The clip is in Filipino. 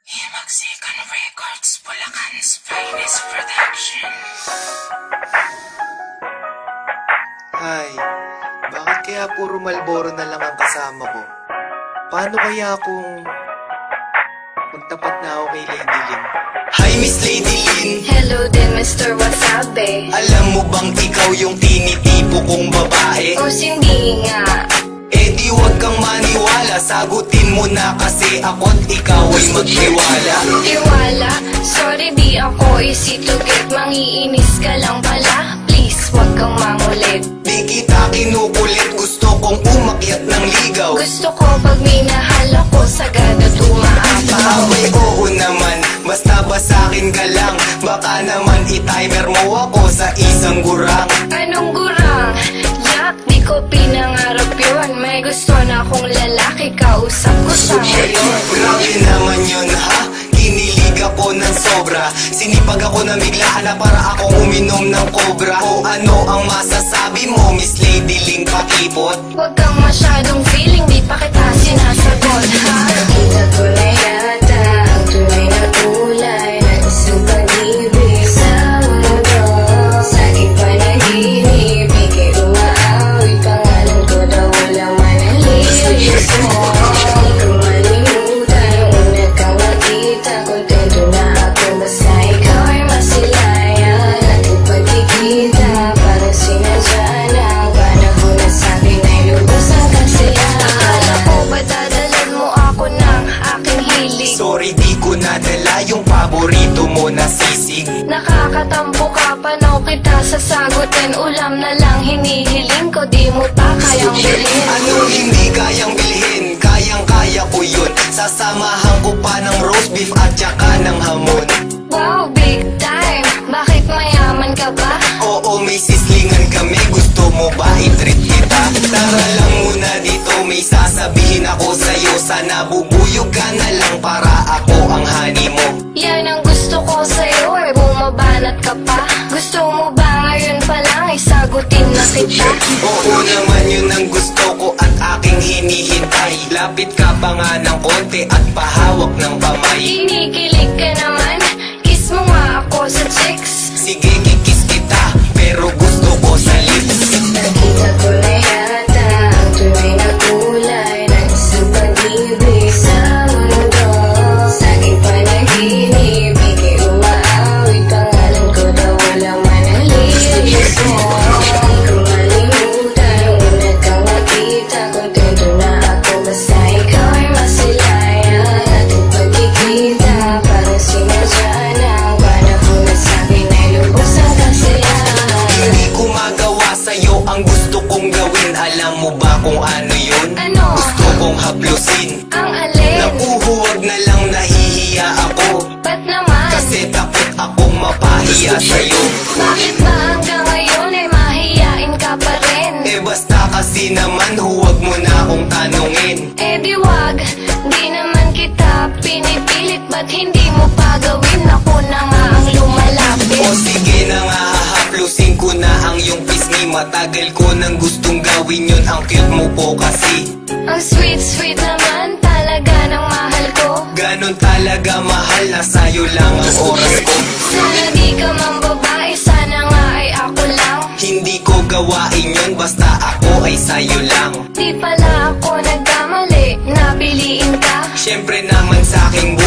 Himagsikan Records, Bulacan's finest production. Ay, bakit kaya puro Marlboro na lang ang kasama ko? Paano kaya kung magtapat na ako kay Lady Lynn? Hi Miss Lady Lynn. Hello din Mr. Wasabi. Alam mo bang ikaw yung tinitipo kong babae? O hindi nga. Eh di wag kang maniwala, sagutin mo na kasi ako't ikaw ay magtiwala. Tiwala? Sorry di ako easy to get. Mangiinis ka lang pala. Please wag kang mangulit. Di kita kinukulit, gusto kong umakyat ng ligaw. Gusto ko pag minahal ako sagad at umaapaw. Abay oo naman, basta ba sa'kin ka lang? Baka naman i-timer mo ako sa isang gurang. Anong gurang? Yak, di ko pinangarap yun. May gusto na akong lalaki, kausap ko sa ngayon. Grabe naman yun ha, kinilig ako ng sobra. Sinipag ako ng biglaan na para akong uminom ng cobra. O ano ang masasabi mo, Miss Lady Lynn Pakipot? Huwag kang masyadong feeling, di pa kita sinasagot ha. Nakita ko na yata ang tunay na kulay ng isang pag-ibig sa mundo. Sa aking panaginip, ika'y umaawit. Pangalan ko daw walang manalilis mo. Di ko malimutan ang una kang nakita. Kontento na ako basta ikaw ay masilayan. Ating pagkikita parang sinadya na ang panahon na sa'kin ay lubos ang kasiyahan. Akala ko ba dadalan mo ako ng aking hilig? Sorry di ko nadala yung paborito mo na sisig. Nakakatampo ka, panaw kita sasagutin. Ulam na lang hinihiling ko, di mo pa kayang bilhin. Anong hindi kayang bilhin? Kayang-kaya ko yun. Sasamahan ko pa ng roast beef at saka ng hamon. Wow, big time! Bakit mayaman ka ba? Oo, may sislingan kami. Gusto mo ba i-treat kita? Tara lang muna dito, may sasabihin ako sa'yo. Sana bubuyog ka na lang para ako ang honey mo. Yan ang gusto ko sa'yo, eh bumabanat ka pa. Gusto mo ba ngayon pa lang, isagutin na kita? Oo naman, yun ang gusto ko at aking hinihintay. Lapit ka pa nga ng konti at pahawak ng kamay. Kinikilig ka naman, kiss mo nga ako sa chicks. Sige, kikis kita, pero gusto ko sa lips. Nakita ko na yata ang tunay na kulay ng isang pag-ibig sa mundo. Sa aking panaginip, ika'y umaawit. Pangalan ko daw walang manalilis mo. Di ko malimutan ang una kang nakita. Kontento na ako basta ikaw ay masilayan. Ating pagkikita parang sinadya na ang panahon na sa'kin ay lubos ang kasiyahan. Hindi ko magawa sa'yo ang gusto kong gawin. Alam mo ba kung ano yun? Ano? Gusto kong haplusin. Ang alin? Nakuhuwag na lang, nahihiya ako. Ba't naman? Kasi takot akong mapahiya sa'yo. Bakit ba hanggang ngayon ay mahiyain ka pa rin? Eh basta kasi naman, huwag mo na akong tanungin. Eh di wag, di naman kita pinipilit. Ba't hindi mo pa gawin? Ako na nga ang lumalapit. O sige na nga, hahaplusin ko na ang iyong pisngi. Matagal ko nang gustong gawin yun, ang cute mo po kasi. Ang sweet naman talaga ng mahal ko. Ganon talaga mahal, na sa'yo lang ang oras ko. Sana di ka mang babae, sana nga ay ako lang. Hindi ko gawain yun, basta ako ay sa'yo lang. Di pala ako nagkamali, napiliin ka. Siyempre naman sa'king